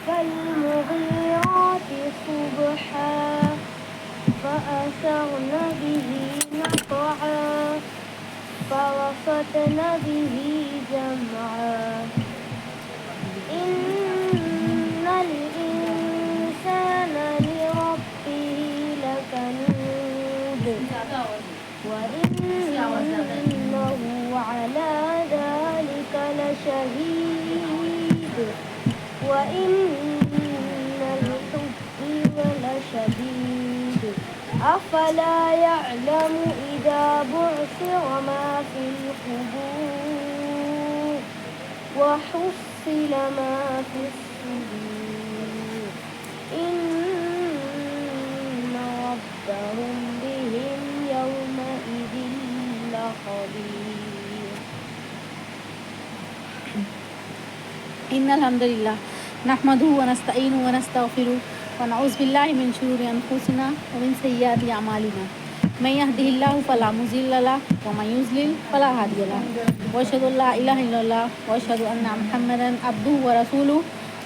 فالمغيرات صبحا فأثرن به نقعا فوسطن به جمعا إن الإنسان لربه لكنود وإنه على ذلك لشهيد وإن الحب لشديد أفلا يعلم إذا بعثر ما في القبور وحصل ما في الصدور إن ربهم بهم يومئذ لخبير. إن الحمد لله نحمده ونستعينه ونستغفره ونعوذ بالله من شرور أنفسنا ومن سيئات أعمالنا من يهده الله فلا مضل له ومن يضلل فلا هادي له وأشهد أن لا إله إلا الله وأشهد أن محمدا عبده ورسوله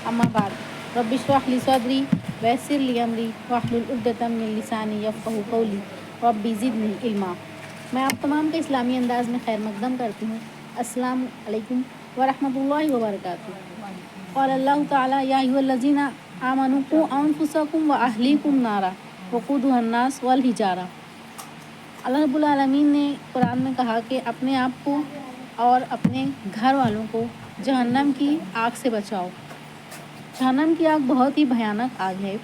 أما بعد رب اشرح لي صدري ويسر لي أمري واحلل عقدة من لساني يفقهوا قولي ربي زدني علما. میں آپ تمام کے اسلامی انداز میں خیر مقدم کرتی ہوں. السلام علیکم ورحمۃ اللہ وبرکاتہ. قال اللہ تعالیٰ یا ایھا الذین آمنوا قوا انفسکم واہلیکم نارا وقودھا الناس والحجارہ. اللہ رب العالمین نے قرآن میں کہا کہ اپنے آپ کو اور اپنے گھر والوں کو جہنم کی آگ سے بچاؤ. جہنم کی آگ بہت ہی بھیانک آگ ہے.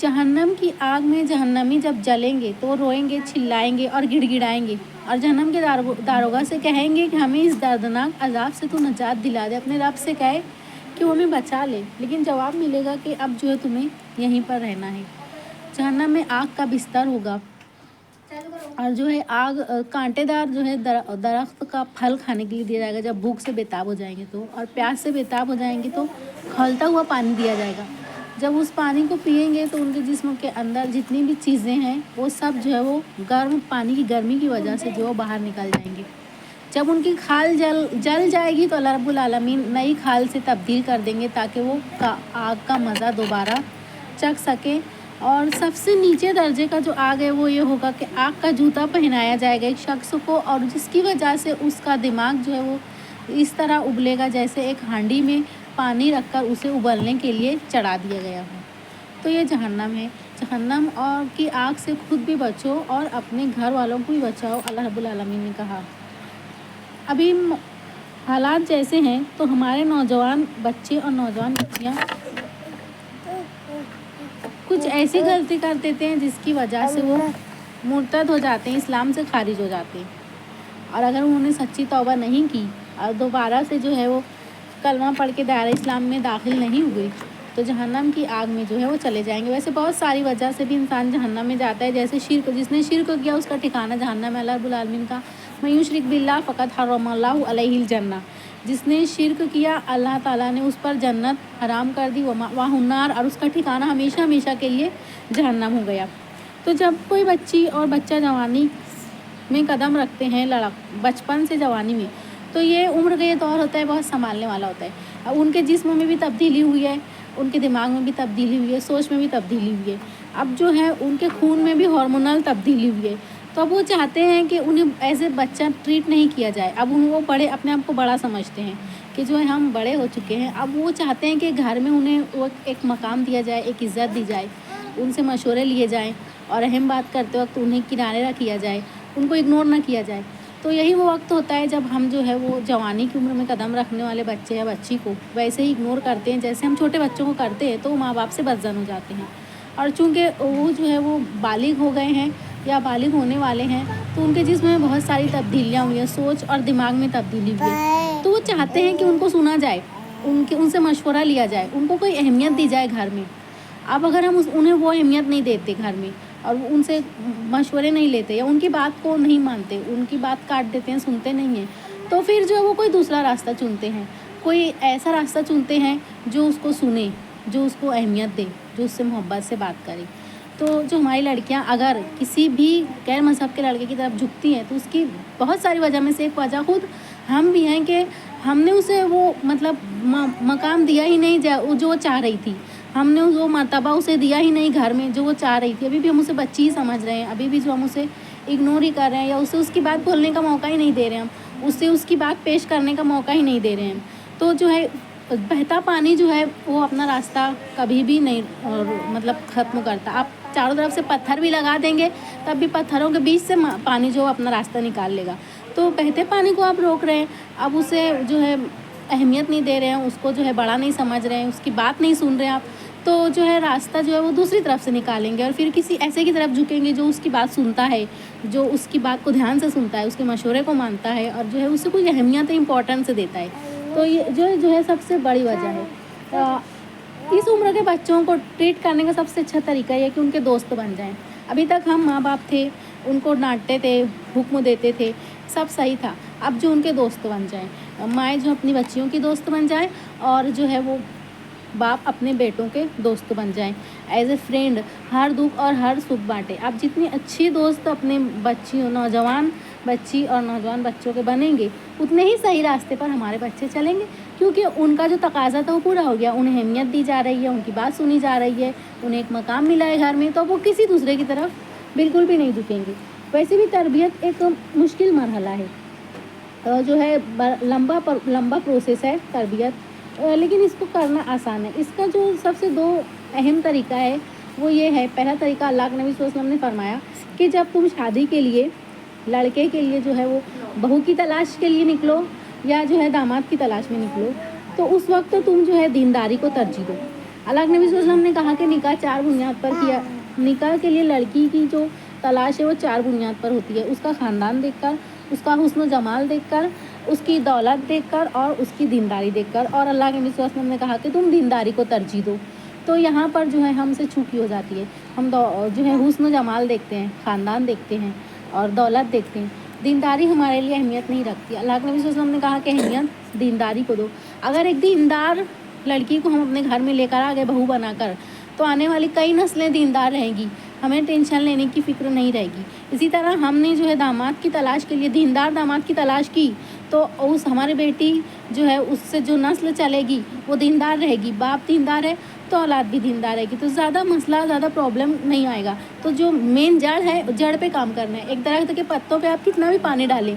جہنم کی آگ میں جہنمی جب جلیں گے تو روئیں گے, چلائیں گے اور گڑ گڑائیں گے اور جہنم کے داروغہ سے کہیں گے کہ ہمیں اس دردناک عذاب سے تو نجات دلا دے. اپنے رب سے کہے کہ وہ ہمیں بچا لے, لیکن جواب ملے گا کہ اب جو ہے تمہیں یہیں پر رہنا ہے. جہنم میں آگ کا بستر ہوگا اور جو ہے آگ کانٹے دار جو ہے درخت کا پھل کھانے کے لیے دیا جائے گا جب بھوک سے بےتاب ہو جائیں گے تو, اور پیاس سے بےتاب ہو جائیں گے تو کھولتا ہوا پانی دیا جائے گا. جب اس پانی کو پئیں گے تو ان کے جسم کے اندر جتنی بھی چیزیں ہیں وہ سب جو ہے وہ گرم پانی کی گرمی کی وجہ سے جو ہے باہر نکل جائیں گے. جب ان کی کھال جل جائے گی تو اللہ رب العالمین نئی کھال سے تبدیل کر دیں گے تاکہ وہ آگ کا مزہ دوبارہ چکھ سکے. اور سب سے نیچے درجے کا جو آگ ہے وہ یہ ہوگا کہ آگ کا جوتا پہنایا جائے گا ایک شخص کو, اور جس کی وجہ سے اس کا دماغ جو ہے وہ اس طرح ابلے گا جیسے ایک ہانڈی میں پانی رکھ کر اسے ابلنے کے لیے چڑھا دیا گیا ہو. تو یہ جہنم ہے. جہنم اور کی آگ سے خود بھی بچو اور اپنے گھر والوں کو بھی بچاؤ, اللہ رب العالمین نے کہا. ابھی حالات جیسے ہیں تو ہمارے نوجوان بچے اور نوجوان بچیاں کچھ ایسی غلطی کر دیتے ہیں جس کی وجہ سے وہ مرتد ہو جاتے ہیں, اسلام سے خارج ہو جاتے ہیں. اور اگر انہوں نے سچی توبہ نہیں کی اور دوبارہ سے جو ہے وہ کلمہ پڑھ کے دائرہ اسلام میں داخل نہیں ہوئے تو جہنم کی آگ میں جو ہے وہ چلے جائیں گے. ویسے بہت ساری وجہ سے بھی انسان جہنم میں جاتا ہے, جیسے شرک. جس نے شرک کیا اس کا ٹھکانہ جہنم ہے. اللہ رب العالمین کا من یشرک باللہ فقد حرم اللہ علیہ الجنہ. جس نے شرک کیا اللہ تعالیٰ نے اس پر جنت حرام کر دی, ومأواہ النار, اور اس کا ٹھکانہ ہمیشہ ہمیشہ کے لیے جہنم ہو گیا. تو جب کوئی بچی اور بچہ جوانی میں قدم رکھتے ہیں, بچپن سے جوانی میں, تو یہ عمر کا یہ دور ہوتا ہے بہت سنبھالنے والا ہوتا ہے. اب ان کے جسم میں بھی تبدیلی ہوئی ہے, ان کے دماغ میں بھی تبدیلی ہوئی ہے, سوچ میں بھی تبدیلی ہوئی ہے. اب جو ہے ان کے خون میں بھی ہارمونل تبدیلی ہوئی ہے. تو اب وہ چاہتے ہیں کہ انہیں ایز اے بچہ ٹریٹ نہیں کیا جائے. اب وہ بڑے اپنے آپ کو بڑا سمجھتے ہیں کہ جو ہے ہم بڑے ہو چکے ہیں. اب وہ چاہتے ہیں کہ گھر میں انہیں ایک مقام دیا جائے, ایک عزت دی جائے, ان سے مشورے لیے جائیں اور اہم بات کرتے وقت انہیں کنارے رکھ کیا جائے, ان کو اگنور نہ کیا جائے. تو یہی وہ وقت ہوتا ہے جب ہم جو ہے وہ جوانی کی عمر میں قدم رکھنے والے بچے یا بچی کو ویسے ہی اگنور کرتے ہیں جیسے ہم چھوٹے بچوں کو کرتے ہیں, تو وہ ماں باپ سے بدظن ہو جاتے ہیں. اور چونکہ وہ جو ہے وہ بالغ ہو گئے ہیں یا بالغ ہونے والے ہیں تو ان کے جسم میں بہت ساری تبدیلیاں ہوئی ہیں, سوچ اور دماغ میں تبدیلی ہوئی ہے. تو وہ چاہتے ہیں کہ ان کو سنا جائے, ان سے مشورہ لیا جائے, ان کو کوئی اہمیت دی جائے گھر میں. اب اگر ہم انہیں وہ اہمیت نہیں دیتے گھر میں اور ان سے مشورے نہیں لیتے یا ان کی بات کو نہیں مانتے, ان کی بات کاٹ دیتے ہیں, سنتے نہیں ہیں, تو پھر جو وہ کوئی دوسرا راستہ چنتے ہیں, کوئی ایسا راستہ چنتے ہیں جو اس کو سنے, جو اس کو اہمیت دے, جو اس سے محبت سے بات کرے. تو جو ہماری لڑکیاں اگر کسی بھی غیر مذہب کے لڑکے کی طرف جھکتی ہیں تو اس کی بہت ساری وجہ میں سے ایک وجہ خود ہم بھی ہیں کہ ہم نے اسے وہ مطلب مقام دیا ہی نہیں جو وہ چاہ رہی تھی. ہم نے وہ مرتبہ اسے دیا ہی نہیں گھر میں جو وہ چاہ رہی تھی. ابھی بھی ہم اسے بچی ہی سمجھ رہے ہیں, ابھی بھی جو ہم اسے اگنور ہی کر رہے ہیں, یا اسے اس کی بات بولنے کا موقع ہی نہیں دے رہے ہیں, ہم اسے اس کی بات پیش کرنے کا موقع ہی نہیں دے رہے ہیں. تو جو ہے بہتا پانی جو ہے وہ اپنا راستہ کبھی بھی نہیں مطلب ختم کرتا. آپ چاروں طرف سے پتھر بھی لگا دیں گے تب بھی پتھروں کے بیچ سے پانی جو اپنا راستہ نکال لے گا. تو بہتے پانی کو آپ روک رہے ہیں, اب اسے جو ہے اہمیت نہیں دے رہے ہیں, اس کو جو ہے بڑا نہیں سمجھ رہے ہیں, اس کی بات نہیں سن رہے ہیں آپ, تو جو ہے راستہ جو ہے وہ دوسری طرف سے نکالیں گے اور پھر کسی ایسے کی طرف جھکیں گے جو اس کی بات سنتا ہے, جو اس کی بات کو دھیان سے سنتا ہے, اس کے مشورے کو مانتا ہے اور جو ہے اسے کوئی اہمیت امپورٹنس دیتا ہے. تو یہ جو ہے سب سے بڑی وجہ ہے. اس عمر کے بچوں کو ٹریٹ کرنے کا سب سے اچھا طریقہ یہ ہے کہ ان کے دوست بن جائیں. ابھی تک ہم ماں باپ تھے, ان کو ڈانٹتے تھے, حکم دیتے تھے, سب صحیح تھا. اب جو ان کے دوست بن جائیں, مائیں جو اپنی بچیوں کی دوست بن جائیں اور جو ہے وہ باپ اپنے بیٹوں کے دوست بن جائیں. ایز اے فرینڈ ہر دکھ اور ہر سکھ بانٹے. آپ جتنی اچھی دوست اپنے نوجوان بچی اور نوجوان بچوں کے بنیں گے اتنے ہی صحیح راستے پر ہمارے بچے چلیں گے, کیونکہ ان کا جو تقاضا تھا وہ پورا ہو گیا. انہیں اہمیت دی جا رہی ہے, ان کی بات سنی جا رہی ہے, انہیں ایک مقام ملا ہے گھر میں, تو وہ کسی دوسرے کی طرف بالکل بھی نہیں جھکیں گے. ویسے بھی تربیت ایک مشکل مرحلہ ہے, جو ہے لمبا پروسیس ہے تربیت, لیکن اس کو کرنا آسان ہے. اس کا جو سب سے 2 اہم طریقہ ہے وہ یہ ہے. پہلا طریقہ اللہ کے نبی صلی اللہ علیہ وسلم نے فرمایا کہ جب تم شادی کے لیے لڑکے کے لیے جو ہے وہ بہو کی تلاش کے لیے نکلو یا جو ہے داماد کی تلاش میں نکلو, تو اس وقت تم جو ہے دینداری کو ترجیح دو. اللہ کے نبی صلی اللہ علیہ وسلم نے کہا کہ نکاح 4 بنیاد پر کیا. نکاح کے لیے لڑکی کی جو تلاش ہے وہ 4 بنیاد پر ہوتی ہے. اس کا خاندان دیکھ کر, اس کا حسن و جمال دیکھ کر, اس کی دولت دیکھ کر اور اس کی دینداری دیکھ کر. اور اللہ کے نبی صلی اللہ علیہ وسلم نے کہا کہ تم دینداری کو ترجیح دو. تو یہاں پر جو ہے ہم سے چوکی ہو جاتی ہے. ہم جو ہے حسن و جمال دیکھتے ہیں, خاندان دیکھتے ہیں اور دولت دیکھتے ہیں, دینداری ہمارے لیے اہمیت نہیں رکھتی. اللہ کے نبی صلی اللہ علیہ وسلم نے کہا کہ اہمیت دینداری کو دو. اگر ایک دیندار لڑکی کو ہم اپنے گھر میں لے کر آ گئے بہو بنا کر, تو آنے والی کئی نسلیں دیندار رہیں گی, ہمیں ٹینشن لینے کی فکر نہیں رہے گی. اسی طرح ہم نے جو ہے داماد کی تلاش کے لیے دیندار داماد کی تلاش کی, تو اس ہماری بیٹی جو ہے اس سے جو نسل چلے گی وہ دیندار رہے گی. باپ دیندار ہے تو اولاد بھی دیندار رہے گی, تو زیادہ مسئلہ زیادہ پرابلم نہیں آئے گا. تو جو مین جڑ ہے جڑ پہ کام کرنا ہے. ایک درخت کے پتوں پہ آپ کتنا بھی پانی ڈالیں,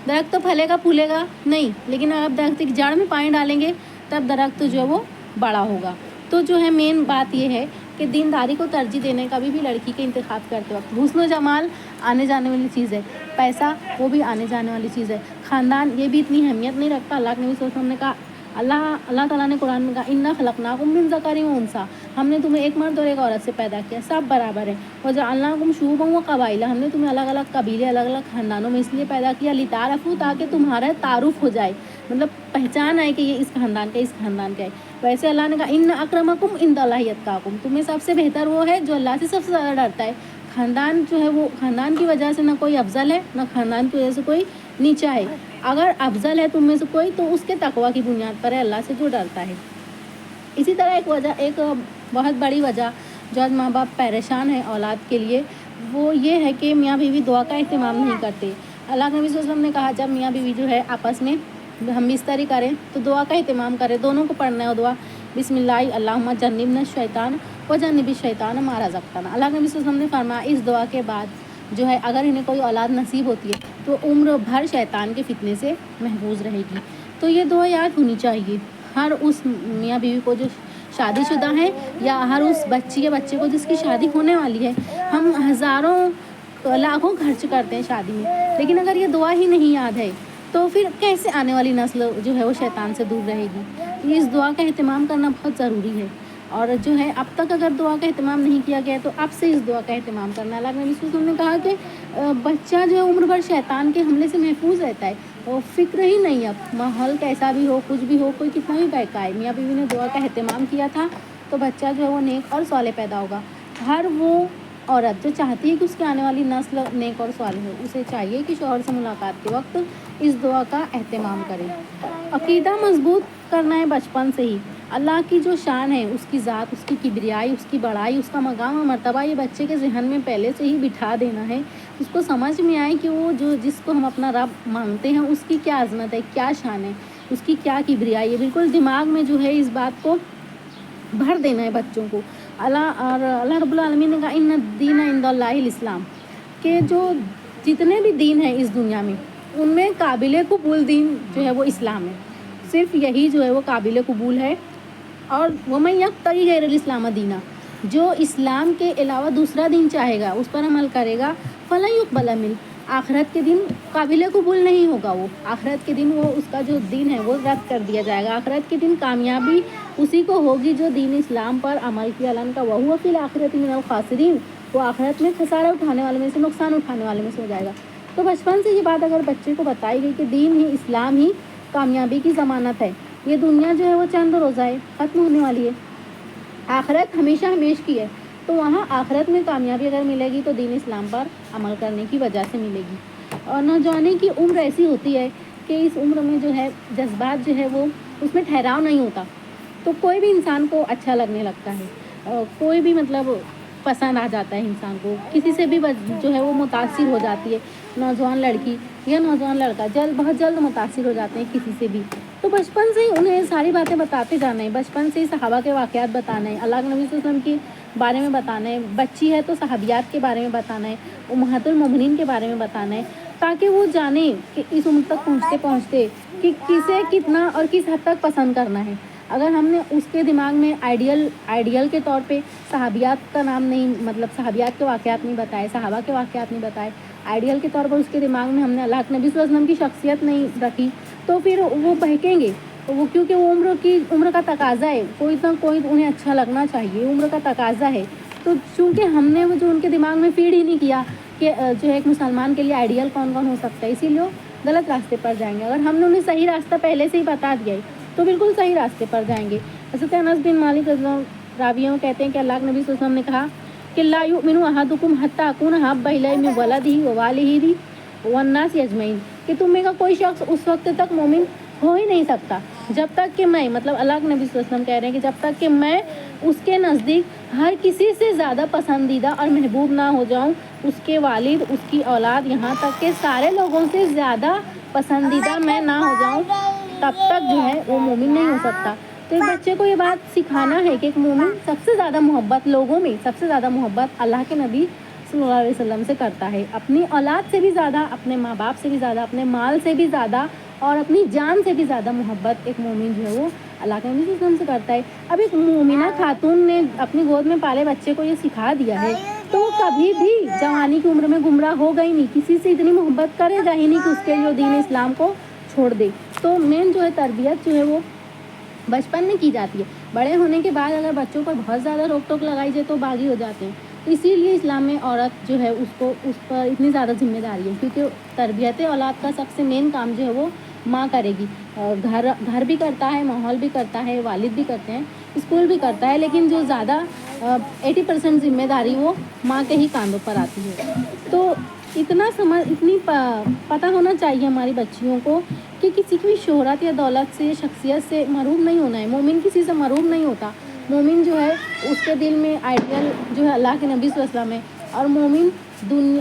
درخت تو پھلے گا پھولے گا نہیں, لیکن اگر آپ درخت کی جڑ میں پانی ڈالیں گے تب درخت جو ہے وہ بڑا ہوگا. تو جو ہے مین بات یہ ہے کہ دینداری کو ترجیح دینے کا بھی لڑکی کے انتخاب کرتے وقت. حسن و جمال آنے جانے والی چیز ہے, پیسہ وہ بھی آنے جانے والی چیز ہے, خاندان یہ بھی اتنی اہمیت نہیں رکھتا. اللہ کے نبی صلی اللہ علیہ وسلم نے کہا, اللہ تعالیٰ نے قرآن میں کہا انا خلقناکم من ذکر و انثی, ہم نے تمہیں ایک مرد اور ایک عورت سے پیدا کیا, سب برابر ہیں. وجعلناکم شعوبا و قبائل, ہم نے تمہیں الگ الگ قبیلے الگ الگ خاندانوں میں اس لیے پیدا کیا, لتعارفوا, تاکہ تمہارا تعارف ہو جائے, مطلب پہچان آئے کہ یہ اس خاندان کا, اس خاندان کا ہے. ویسے اللہ نے کہا ان اکرمکم عند اللہ اتقاکم, تمہیں سب سے بہتر وہ ہے جو اللہ سے سب سے زیادہ ڈرتا ہے. خاندان جو ہے وہ خاندان کی وجہ سے نہ کوئی افضل ہے نہ خاندان کی وجہ سے کوئی نیچا ہے. اگر افضل ہے تم میں سے کوئی تو اس کے تقوی کی بنیاد پر ہے, اللہ سے جو ڈرتا ہے. اسی طرح ایک بہت بڑی وجہ جو آج ماں باپ پریشان ہیں اولاد کے لیے, وہ یہ ہے کہ میاں بیوی دعا کا اہتمام نہیں کرتے. اللہ کے نبی صلی اللہ علیہ وسلم نے کہا جب میاں بیوی جو ہے آپس میں ہم بستری کریں تو دعا کا اہتمام کریں. دونوں کو پڑھنا ہے دعا, بسم اللہ اللہم جنبنا الشیطان و جنب الشیطان ما رزقتنا. اللہ کے نبی صلی اللہ علیہ وسلم نے فرمایا اس دعا کے بعد جو ہے اگر انہیں کوئی اولاد نصیب ہوتی ہے تو عمر بھر شیطان کے فتنے سے محفوظ رہے گی. تو یہ دعا یاد ہونی چاہیے ہر اس میاں بیوی کو جو شادی شدہ ہیں, یا ہر اس بچی یا بچے کو جس کی شادی ہونے والی ہے. ہم ہزاروں لاکھوں خرچ کرتے ہیں شادی میں, لیکن اگر یہ دعا ہی نہیں یاد ہے تو پھر کیسے آنے والی نسل جو ہے وہ شیطان سے دور رہے گی. اس دعا کا اہتمام کرنا بہت ضروری ہے, اور جو ہے اب تک اگر دعا کا اہتمام نہیں کیا گیا تو اب سے اس دعا کا اہتمام کرنا. اللہ کے نبی صلی اللہ علیہ وسلم نے کہا کہ بچہ جو ہے عمر بھر شیطان کے حملے سے محفوظ رہتا ہے, اور فکر ہی نہیں, اب ماحول کیسا بھی ہو, کچھ بھی ہو, کوئی کتنا بھی بہکائے, میاں بیوی نے دعا کا اہتمام کیا تھا تو بچہ جو ہے وہ نیک اور صالح پیدا ہوگا. ہر وہ عورت جو چاہتی ہے کہ اس کی آنے والی نسل نیک اور صالح ہو, اسے چاہیے کہ شوہر سے ملاقات کے وقت اس دعا کا اہتمام کرے. عقیدہ مضبوط کرنا ہے بچپن سے ہی. اللہ کی جو شان ہے, اس کی ذات, اس کی کبریائی, اس کی بڑائی, اس کا مقام و مرتبہ, یہ بچے کے ذہن میں پہلے سے ہی بٹھا دینا ہے. اس کو سمجھ میں آئے کہ وہ جس کو ہم اپنا رب مانتے ہیں اس کی کیا عظمت ہے, کیا شان ہے. اس کی کیا کبریائی ہے. بالکل دماغ میں جو ہے اس بات کو بھر دینا ہے بچوں کو. اللہ رب العالمین نے کہا ان الدین عند اللہ الاسلام، کہ جو جتنے بھی دین ہیں اس دنیا میں ان میں قابل قبول دین جو ہے وہ اسلام ہے. صرف یہی جو ہے وہ قابل قبول ہے. اور وَمَن يَبْتَغِ غَيْرَ الْإِسْلَامَ دِينًا، جو اسلام کے علاوہ دوسرا دین چاہے گا اس پر عمل کرے گا فَلَن يُقْبَلَ مِنْهُ، آخرت کے دن قابل قبول نہیں ہوگا. وہ آخرت کے دن وہ اس کا جو دین ہے وہ رد کر دیا جائے گا. آخرت کے دن کامیابی اسی کو ہوگی جو دین اسلام پر عمل کیا. اللہ کا وَهُوَ فِي الْآخِرَةِ مِنَ الْخَاسِرِينَ، وہ آخرت میں خسارہ اٹھانے والے میں سے، نقصان اٹھانے والے میں سے ہو جائے گا. تو بچپن سے یہ بات اگر بچے کو بتائی گئی کہ دین ہی اسلام ہی کامیابی کی ضمانت ہے. یہ دنیا جو ہے وہ چند روزہ ہے، ختم ہونے والی ہے. آخرت ہمیشہ ہمیش کی ہے. تو وہاں آخرت میں کامیابی اگر ملے گی تو دین اسلام پر عمل کرنے کی وجہ سے ملے گی. اور نوجوانی کی عمر ایسی ہوتی ہے کہ اس عمر میں جو ہے جذبات جو ہے وہ اس میں ٹھہراؤ نہیں ہوتا. تو کوئی بھی انسان کو اچھا لگنے لگتا ہے، کوئی بھی مطلب پسند آ جاتا ہے انسان کو. کسی سے بھی جو ہے وہ متاثر ہو جاتی ہے نوجوان لڑکی یا نوجوان لڑکا، بہت جلد متاثر ہو جاتے ہیں کسی سے بھی. تو بچپن سے ہی انہیں ساری باتیں بتاتے جانا ہے. بچپن سے ہی صحابہ کے واقعات بتانا ہے، اللہ کے نبی صلی اللہ علیہ وسلم کے بارے میں بتانا ہے. بچی ہے تو صحابیات کے بارے میں بتانا ہے، امہات المومنین کے بارے میں بتانا ہے، تاکہ وہ جانیں کہ اس عمر تک پہنچتے کہ کسے کتنا اور کس حد تک پسند کرنا ہے. اگر ہم نے اس کے دماغ میں آئیڈیل کے طور پہ صحابیات کا نام نہیں، مطلب صحابیات کے واقعات نہیں بتائے، صحابہ کے واقعات نہیں بتائے، آئیڈیل کے طور پر اس کے دماغ میں ہم نے اللہ کے نبی صلی اللہ علیہ وسلم کی شخصیت نہیں رکھی، تو پھر وہ بہکیں گے. وہ کیونکہ وہ عمر کا تقاضا ہے، کوئی نہ کوئی انہیں اچھا لگنا چاہیے، عمر کا تقاضا ہے. تو چونکہ ہم نے وہ جو ان کے دماغ میں فیڈ ہی نہیں کیا کہ جو ہے ایک مسلمان کے لیے آئیڈیل کون کون ہو سکتا ہے، اسی لیے وہ غلط راستے پر جائیں گے. اگر ہم نے انہیں صحیح راستہ پہلے سے ہی بتا دیا ہے تو بالکل صحیح راستے پر جائیں گے. حضرت انس بن مالک رضی اللہ راویوں کہتے ہیں کہ اللہ کے نبی صلی اللہ علیہ وسلم نے کہا کہ لا یؤمن احدکم حتی اکون احب الیہ من ولدہ ووالدہ والناس اجمعین، کہ تم میں کا کوئی شخص اس وقت تک مومن ہو ہی نہیں سکتا جب تک کہ میں، مطلب اللہ کے نبی صلی اللہ علیہ وسلم کہہ رہے ہیں کہ جب تک کہ میں اس کے نزدیک ہر کسی سے زیادہ پسندیدہ اور محبوب نہ ہو جاؤں، اس کے والد، اس کی اولاد، یہاں تک کہ سارے لوگوں سے زیادہ پسندیدہ میں نہ ہو جاؤں، تب تک جو ہے وہ مومن نہیں ہو سکتا. تو ایک بچے کو یہ بات سکھانا ہے کہ ایک مومن سب سے زیادہ محبت، لوگوں میں سب سے زیادہ محبت اللہ کے نبی صلی اللہ علیہ وسلم سے کرتا ہے، اپنی اولاد سے بھی زیادہ، اپنے ماں باپ سے بھی زیادہ، اپنے مال سے بھی زیادہ اور اپنی جان سے بھی زیادہ محبت ایک مومن جو ہے وہ اللہ کے نبی صلی اللہ علیہ وسلم سے کرتا ہے. اب ایک مومنہ خاتون نے اپنی گود میں پالے بچے کو یہ سکھا دیا ہے تو وہ کبھی بھی جوانی کی عمر میں گمراہ ہوگا ہی نہیں، کسی سے اتنی محبت کرے گا ہی نہیں کہ اس کے جو دین اسلام کو چھوڑ دے. تو مین جو ہے تربیت جو ہے وہ بچپن میں کی جاتی ہے. بڑے ہونے کے بعد اگر بچوں پر بہت زیادہ روک ٹوک لگائی جائے تو باغی ہو جاتے ہیں. اسی لیے اسلام میں عورت جو ہے اس پر اتنی زیادہ ذمہ داری ہے، کیونکہ تربیت اولاد کا سب سے مین کام جو ہے وہ ماں کرے گی. گھر بھی کرتا ہے، ماحول بھی کرتا ہے، والد بھی کرتے ہیں، اسکول بھی کرتا ہے، لیکن جو زیادہ 80% ذمہ داری وہ ماں کے ہی کاندھوں پر آتی ہے. تو اتنی پتہ ہونا چاہیے ہماری بچیوں کو کہ کسی کی شہرت یا دولت سے، شخصیت سے محروم نہیں ہونا ہے. مومن کسی سے محروم نہیں ہوتا. مومن جو ہے اس کے دل میں آئیڈیل جو ہے اللہ کے نبی صلی اللہ علیہ وسلم ہے، اور مومن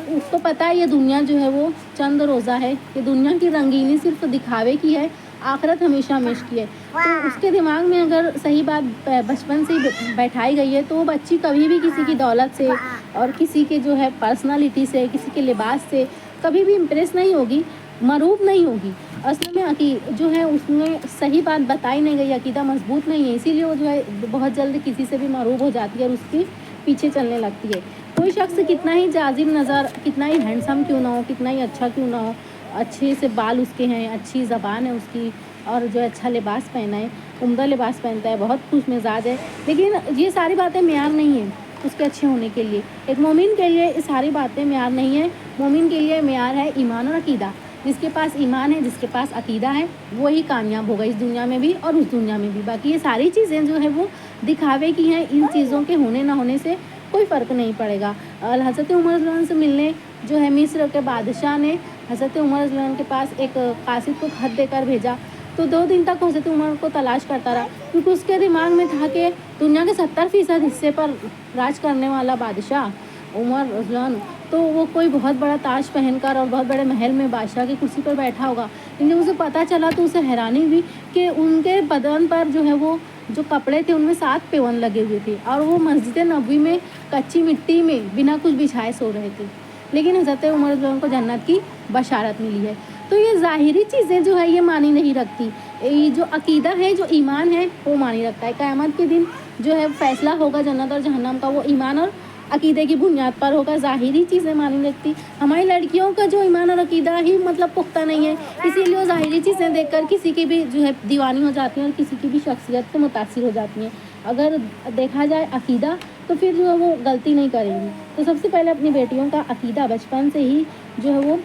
اس کو پتہ ہے یہ دنیا جو ہے وہ چند روزہ ہے، یہ دنیا کی رنگینی صرف دکھاوے کی ہے، آخرت ہمیشہ ہمیش کی ہے. تو اس کے دماغ میں اگر صحیح بات بچپن سے ہی بیٹھائی گئی ہے تو وہ بچی کبھی بھی کسی کی دولت سے اور کسی کے جو ہے پرسنالٹی سے، کسی کے لباس سے کبھی بھی امپریس نہیں ہوگی، مروب نہیں ہوگی. اصل میں جو ہے اس میں صحیح بات بتائی نہیں گئی، عقیدہ مضبوط نہیں ہے، اسی لیے وہ جو ہے بہت جلد کسی سے بھی مروب ہو جاتی ہے اور اس کی پیچھے چلنے لگتی ہے. کوئی شخص کتنا ہی جاذب نظر، کتنا ہی ہینڈسم کیوں نہ ہو، کتنا ہی اچھا کیوں نہ ہو، اچھے سے بال اس کے ہیں، اچھی زبان ہے اس کی، اور جو ہے اچھا لباس پہنا ہے، عمدہ لباس پہنتا ہے، بہت خوش مزاج ہے، لیکن یہ ساری باتیں معیار نہیں ہیں اس کے اچھے ہونے کے لیے. ایک مومن کے لیے یہ ساری باتیں معیار نہیں ہیں. مومن کے لیے معیار ہے ایمان اور عقیدہ. جس کے پاس ایمان ہے، جس کے پاس عقیدہ ہے، وہی کامیاب ہوگا اس دنیا میں بھی اور اس دنیا میں بھی. باقی یہ ساری چیزیں جو ہے وہ دکھاوے کی ہیں، ان چیزوں کے ہونے نہ ہونے سے کوئی فرق نہیں پڑے گا. حضرت عمر رضی اللہ عنہ سے ملنے جو ہے مصر کے بادشاہ نے حضرت عمر رضی اللہ عنہ کے پاس ایک قاصد کو خط دے کر بھیجا، تو 2 دن تک حضرت عمر کو تلاش کرتا رہا، کیونکہ اس کے دماغ میں تھا کہ دنیا کے 70% حصے پر راج کرنے والا بادشاہ عمر رضی اللہ عنہ تو وہ کوئی بہت بڑا تاج پہن کر اور بہت بڑے محل میں بادشاہ کی کرسی پر بیٹھا ہوگا، لیکن جب اسے پتہ چلا تو اسے حیرانی ہوئی کہ ان کے بدن پر جو ہے وہ جو کپڑے تھے ان میں 7 پیون لگے ہوئے تھے، اور وہ مسجد نبوی میں کچی مٹی میں بنا کچھ بچھائے سو رہے تھے، لیکن حضرت عمر رضی اللہ عنہ کو جنت کی بشارت ملی ہے۔ تو یہ ظاہری چیزیں جو ہے یہ معنی نہیں رکھتی، یہ جو عقیدہ ہے، جو ایمان ہے، وہ معنی رکھتا ہے۔ قیامت کے دن جو ہے فیصلہ ہوگا جنت اور جہنم کا، وہ ایمان اور عقیدے کی بنیاد پر ہوگا، ظاہری چیزیں معنی رکھتی۔ ہماری لڑکیوں کا جو ایمان اور عقیدہ ہی مطلب پختہ نہیں ہے، اسی لیے وہ ظاہری چیزیں دیکھ کر کسی کی بھی جو ہے دیوانی ہو جاتی ہیں اور کسی کی بھی شخصیت سے متاثر ہو جاتی ہیں۔ اگر دیکھا جائے عقیدہ تو پھر جو ہے وہ غلطی نہیں کریں گی۔ تو سب سے پہلے اپنی بیٹیوں کا عقیدہ بچپن سے ہی جو ہے وہ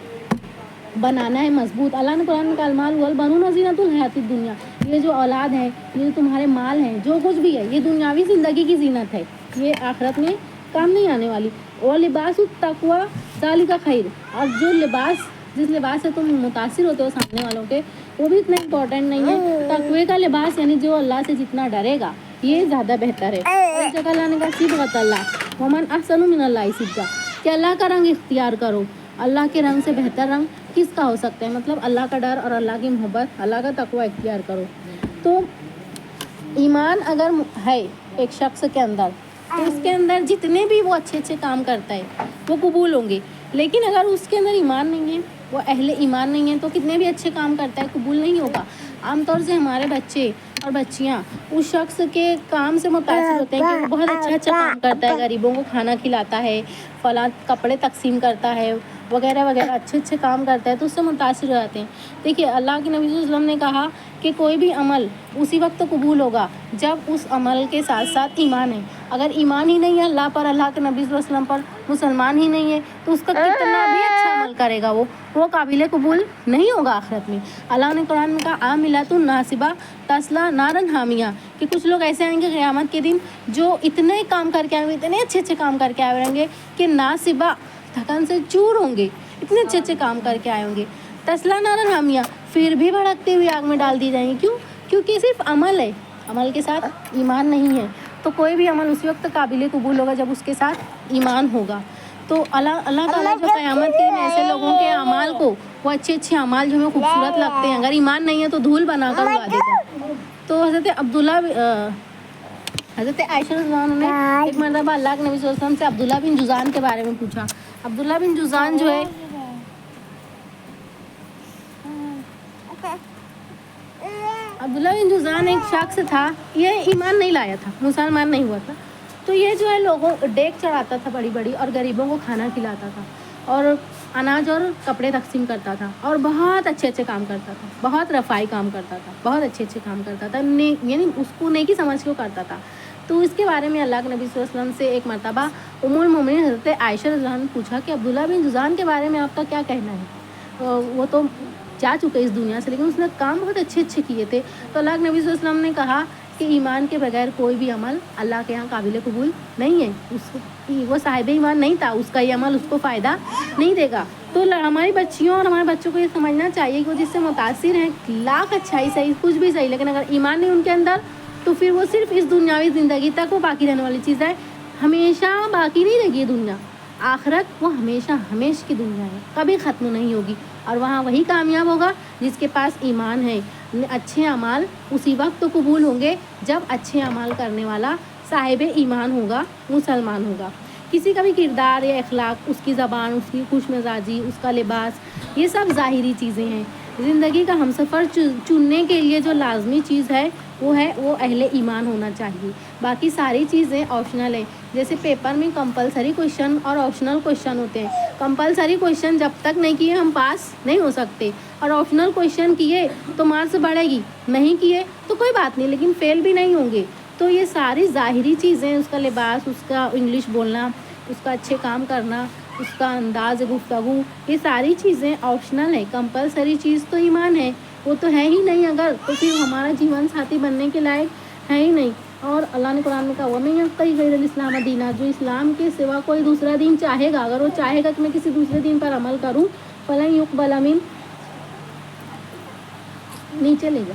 بنانا ہے مضبوط۔ اللہ نے قرآن میں کہا المال والبنون زینۃ الحیات الدنیا، یہ جو اولاد ہے، یہ جو تمہارے مال ہیں، جو کچھ بھی ہے، یہ دنیاوی زندگی کی زینت ہے، یہ آخرت میں کام نہیں آنے والی۔ اور لباس التقوی ذالک خیر، اور جو لباس جس لباس سے تم متاثر ہوتے ہو سامنے والوں کے، وہ بھی اتنا امپورٹنٹ نہیں ہے۔ تقوی کا لباس یعنی جو اللہ سے جتنا ڈرے گا یہ زیادہ بہتر ہے۔ اس جگہ اللہ نے کہا صبغۃ اللہ ومن احسن من اللہ صبغہ، کہ اللہ کا رنگ اختیار کرو، اللہ کے رنگ سے بہتر رنگ کس کا ہو سکتا ہے؟ مطلب اللہ کا ڈر اور اللہ کی محبت، اللہ کا تقوی اختیار کرو۔ تو ایمان اگر ہے ایک شخص کے اندر تو اس کے اندر جتنے بھی وہ اچھے اچھے کام کرتا ہے وہ قبول ہوں گے، لیکن اگر اس کے اندر ایمان نہیں ہے، وہ اہل ایمان نہیں ہے، تو کتنے بھی اچھے کام کرتا ہے قبول نہیں ہوگا۔ عام طور سے ہمارے بچے اور بچیاں اس شخص کے کام سے متاثر ہوتے ہیں کہ وہ بہت اچھا کام کرتا ہے، غریبوں کو کھانا کھلاتا ہے، فلاں کپڑے تقسیم کرتا ہے، وغیرہ وغیرہ اچھے کام کرتا ہے، تو اس سے متاثر ہو جاتے ہیں۔ دیکھیے اللہ کے نبی صلی اللہ علیہ وسلم نے کہا کہ کوئی بھی عمل اسی وقت قبول ہوگا جب اس عمل کے ساتھ ساتھ ایمان ہے۔ اگر ایمان ہی نہیں ہے اللہ پر، اللہ کے نبی صلی اللہ علیہ وسلم پر، مسلمان ہی نہیں ہے، تو اس کا کتنا بھی اچھا عمل کرے گا وہ قابل قبول نہیں ہوگا آخرت میں۔ اللہ نے قرآن میں کہا عاملۃ ناصبہ تصلیٰ نارا حامیہ، کہ کچھ لوگ ایسے آئیں گے قیامت کے دن جو اتنے کام کر کے آئیں گے، اتنے اچھے کام کر کے آئے رہیں گے کہ ناصبہ تھکن سے چور ہوں گے، اتنے اچھے کام کر کے آئے ہوں گے، تصلیٰ نارا حامیہ، پھر بھی بھڑکتی ہوئی آگ میں ڈال دی جائیں گی۔ کیونکہ صرف عمل ہے، عمل کے ساتھ ایمان نہیں ہے، تو کوئی بھی عمل اسی وقت قابل قبول ہوگا جب اس کے ساتھ ایمان ہوگا۔ تو اللہ تعالیٰ جو قیامت کے ایسے لوگوں کے اعمال کو، وہ اچھے اعمال جو ہمیں خوبصورت لگتے ہیں، اگر ایمان نہیں ہے تو دھول بنا کر اڑا دے گا۔ تو حضرت عائشہ رضی اللہ عنہ نے ایک مرتبہ اللہ کے نبی صلی اللہ علیہ وسلم سے عبداللہ بن جذان کے بارے میں پوچھا۔ عبداللہ بن جذان جو ہے عبداللہ بن جذان ایک شخص تھا، یہ ایمان نہیں لایا تھا، مسلمان نہیں ہوا تھا، تو یہ جو ہے لوگوں ڈیک چڑھاتا تھا بڑی بڑی، اور غریبوں کو کھانا کھلاتا تھا، اور اناج اور کپڑے تقسیم کرتا تھا، اور بہت اچھے کام کرتا تھا، بہت رفائی کام کرتا تھا، بہت اچھے کام کرتا تھا، یعنی اس کو نیکی سمجھ کے کرتا تھا۔ تو اس کے بارے میں اللہ کے نبی صلی اللہ علیہ وسلم سے ایک مرتبہ ام المومنین حضرت عائشہ رضی اللہ عنہا نے پوچھا کہ عبداللہ بن جذان کے بارے میں آپ کا کیا کہنا ہے؟ وہ تو جا چکے اس دنیا سے، لیکن اس نے کام بہت اچھے کیے تھے۔ تو اللہ کے نبی صلی اللہ علیہ وسلم نے کہا کہ ایمان کے بغیر کوئی بھی عمل اللہ کے یہاں قابل قبول نہیں ہے، وہ صاحب ایمان نہیں تھا، اس کا یہ عمل اس کو فائدہ نہیں دے گا۔ تو ہماری بچیوں اور ہمارے بچوں کو یہ سمجھنا چاہیے کہ وہ جس سے متاثر ہیں لاکھ اچھائی صحیح، کچھ بھی صحیح، لیکن اگر ایمان نہیں ان کے اندر تو پھر وہ صرف اس دنیاوی زندگی تک وہ باقی رہنے والی چیز ہے، ہمیشہ باقی نہیں رہے گی دنیا، آخرت وہ ہمیشہ کی دنیا ہے، کبھی ختم نہیں ہوگی، اور وہاں وہی کامیاب ہوگا جس کے پاس ایمان ہے۔ اچھے اعمال اسی وقت قبول ہوں گے جب اچھے اعمال کرنے والا صاحب ایمان ہوگا، مسلمان ہوگا۔ کسی کا بھی کردار یا اخلاق، اس کی زبان، اس کی خوش مزاجی، اس کا لباس، یہ سب ظاہری چیزیں ہیں۔ زندگی کا ہمسفر چننے کے لیے جو لازمی چیز ہے وہ اہل ایمان ہونا چاہیے، باقی ساری چیزیں آپشنل ہیں۔ جیسے پیپر میں کمپلسری کویشچن اور آپشنل کویشچن ہوتے ہیں، کمپلسری کویشچن جب تک نہیں کیے ہم پاس نہیں ہو سکتے، اور آپشنل کویشچن کیے تو مارکس بڑھے گی، نہیں کیے تو کوئی بات نہیں لیکن فیل بھی نہیں ہوں گے۔ تو یہ ساری ظاہری چیزیں، اس کا لباس، اس کا انگلش بولنا، اس کا اچھے کام کرنا، اس کا انداز گفتگو، یہ ساری چیزیں آپشنل ہیں، کمپلسری چیز تو ایمان ہے، وہ تو ہے ہی نہیں اگر، تو پھر ہمارا جیون ساتھی بننے کے لائق ہے ہی نہیں۔ اور اللہ نے قرآن میں کہا وَمَن يَبْتَغِ غَيْرَ الْإِسْلَامَ دِينًا، جو اسلام کے سوا کوئی دوسرا دین چاہے گا، اگر وہ چاہے گا کہ میں کسی دوسرے دین پر عمل کروں، فَلَن يُقْبَلَ مِنْهُ، نیچے لے جا،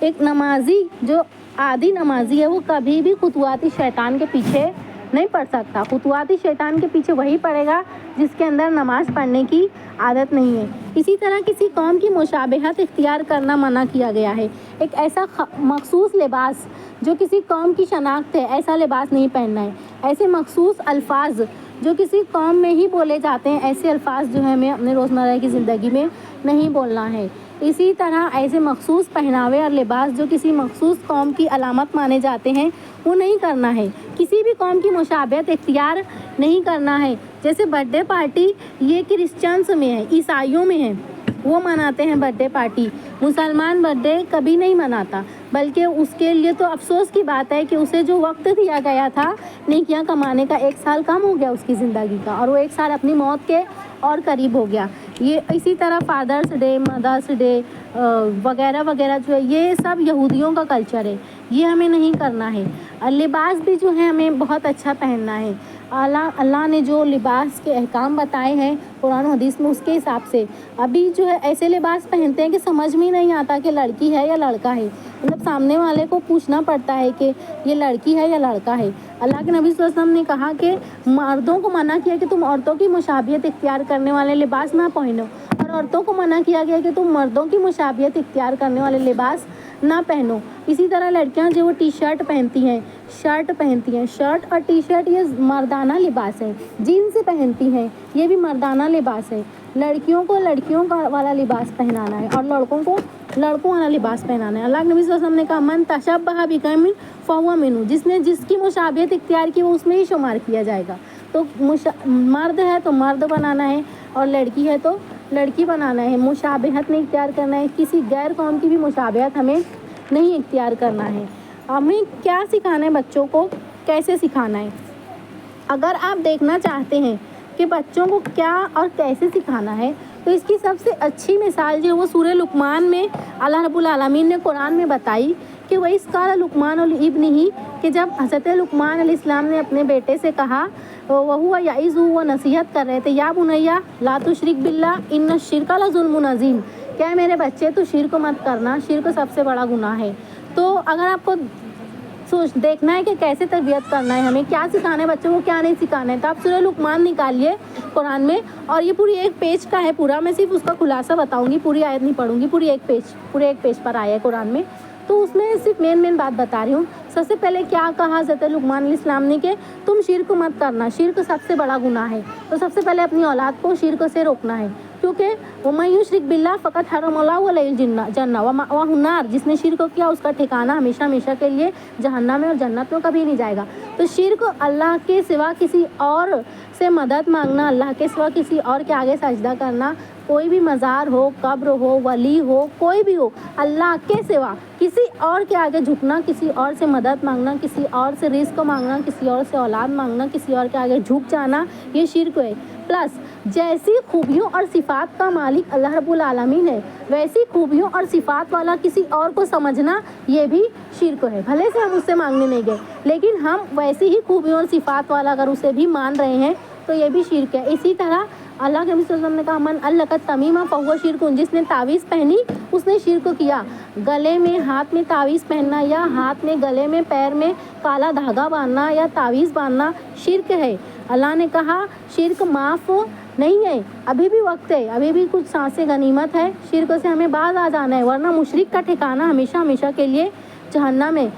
ایک نمازی جو عادی نمازی ہے وہ کبھی بھی خطوات شیطان کے پیچھے نہیں پڑ سکتا. خطوات شیطان کے پیچھے وہی پڑے گا جس کے اندر نماز پڑھنے کی عادت نہیں ہے. اسی طرح کسی قوم کی مشابہت اختیار کرنا منع کیا گیا ہے. ایک ایسا مخصوص لباس جو کسی قوم کی شناخت ہے ایسا لباس نہیں پہننا ہے. ایسے مخصوص الفاظ جو کسی قوم میں ہی بولے جاتے ہیں ایسے الفاظ جو ہے ہمیں اپنے روزمرہ کی زندگی میں نہیں بولنا ہے. اسی طرح ایسے مخصوص پہناوے اور لباس جو کسی مخصوص قوم کی علامت مانے جاتے ہیں وہ نہیں کرنا ہے. کسی بھی قوم کی مشابہت اختیار نہیں کرنا ہے. جیسے برتھ ڈے پارٹی یہ کرسچنس میں ہے، عیسائیوں میں ہے، وہ مناتے ہیں برتھ ڈے پارٹی. مسلمان برتھ ڈے کبھی نہیں مناتا، بلکہ اس کے لیے تو افسوس کی بات ہے کہ اسے جو وقت دیا گیا تھا نیکیاں کمانے کا 1 سال کم ہو گیا اس کی زندگی کا، اور وہ 1 سال اپنی موت کے اور قریب ہو گیا. یہ اسی طرح فادرس ڈے، مدرس ڈے وغیرہ وغیرہ جو ہے یہ سب یہودیوں کا کلچر ہے، یہ ہمیں نہیں کرنا ہے. لباس بھی جو ہے ہمیں بہت اچھا پہننا ہے. اللہ نے جو لباس کے احکام بتائے ہیں قرآن و حدیث میں اس کے حساب سے. ابھی جو ہے ایسے لباس پہنتے ہیں کہ سمجھ میں نہیں آتا کہ لڑکی ہے یا لڑکا ہے، مطلب سامنے والے کو پوچھنا پڑتا ہے کہ یہ لڑکی ہے یا لڑکا ہے. اللہ کے نبی صلی اللہ علیہ وسلم نے کہا کہ مردوں کو منع کیا کہ تم عورتوں کی مشابہت اختیار کرنے والے لباس نہ پہنو، اور عورتوں کو منع کیا گیا کہ تم مردوں کی مشابہت اختیار کرنے والے لباس نہ پہنو. اسی طرح لڑکیاں جو وہ ٹی شرٹ پہنتی ہیں، شرٹ اور ٹی شرٹ یہ مردانہ لباس ہے. جینس پہنتی ہیں یہ بھی مردانہ لباس ہے. لڑکیوں کو لڑکیوں کا والا لباس پہنانا ہے اور لڑکوں کو لڑکوں والا لباس پہنانا ہے. اللہ کے نبی صلی اللہ علیہ وسلم نے کہا من تشبہ بقوم فہو منہ، جس نے جس کی مشابہت اختیار کی وہ اس میں ہی شمار کیا جائے گا. تو مرد ہے تو مرد بنانا ہے اور لڑکی ہے تو لڑکی بنانا ہے. مشابہت نہیں اختیار کرنا ہے، کسی غیر قوم کی بھی مشابہت ہمیں نہیں اختیار کرنا ہے. ہمیں کیا سکھانا ہے بچوں کو، کیسے سکھانا ہے؟ اگر آپ دیکھنا چاہتے ہیں کہ بچوں کو کیا اور کیسے سکھانا ہے تو اس کی سب سے اچھی مثال جو ہے وہ سورہ لقمان میں اللہ رب العالمین نے قرآن میں بتائی کہ وَإِذْ قَالَ لُقْمَانُ لِابْنِهِ، کہ جب حضرت لقمان علیہ السلام نے اپنے بیٹے سے کہا، وَهُوَ يَعِظُهُ، وہ نصیحت کر رہے تھے، یا بنیا لا تشرک باللہ ان الشرک لظلم عظیم، کیا میرے بچے تو شرک مت کرنا، شرک سب سے بڑا گناہ ہے. تو اگر آپ کو دیکھنا ہے کہ کیسے تربیت کرنا ہے، ہمیں کیا سکھانا ہے بچوں کو، کیا نہیں سکھانا ہے، تو آپ سورہ لقمان نکالیے قرآن میں، اور یہ پوری 1 پیج کا ہے پورا. میں صرف اس کا خلاصہ بتاؤں گی، پوری آیت نہیں پڑھوں گی، پورے ایک پیج پر آیا ہے قرآن میں. تو اس میں صرف مین بات بتا رہی ہوں. سب سے پہلے کیا کہا حضرت لقمان علیہ السلام نے کہ تم شرک مت کرنا، شرک سب سے بڑا گناہ ہے. تو سب سے پہلے اپنی اولاد کو شرک سے روکنا ہے، کیونکہ وَمَن يُشْرِكْ بِاللَّهِ فَقَدْ حَرَّمَ اللَّهُ عَلَيْهِ الْجَنَّةَ وَمَأْوَاهُ النَّارُ، جس نے شرک کیا اس کا ٹھکانہ ہمیشہ کے لیے جہنم میں اور جنت میں کبھی نہیں جائے گا. تو شرک اللہ کے سوا کسی اور سے مدد مانگنا، اللہ کے سوا کسی اور کے آگے سجدہ کرنا، کوئی بھی مزار ہو، قبر ہو، ولی ہو، کوئی بھی ہو، اللہ کے سوا کسی اور کے آگے جھکنا، کسی اور سے مدد مانگنا، کسی اور سے رزق مانگنا، کسی اور سے اولاد مانگنا، کسی اور کے آگے جھک جانا، یہ شرک ہے. پلس جیسی خوبیوں اور صفات کا مالک اللہ رب العالمین ہے ویسی خوبیوں اور صفات والا کسی اور کو سمجھنا یہ بھی شرک ہے. بھلے سے ہم اس سے مانگنے نہیں گئے لیکن ہم ویسی ہی خوبیوں اور صفات والا اگر اسے بھی مان رہے ہیں تو یہ بھی شرک ہے. اسی طرح اللہ کے نبی صلی اللہ علیہ وسلم نے کہا من علق تمیمہ فہو شرک، جس نے تعویذ پہنی اس نے شرک کیا. گلے میں ہاتھ میں تعویذ پہننا یا ہاتھ میں گلے میں پیر میں کالا دھاگا باندھنا یا تعویذ باندھنا شرک ہے. اللہ نے کہا شرک معاف نہیں ہے، ابھی بھی وقت ہے، ابھی بھی کچھ سانسیں غنیمت ہے، شرک سے ہمیں باز آ جانا ہے، ورنہ مشرک کا ٹھکانہ ہمیشہ کے لیے جہنم ہے.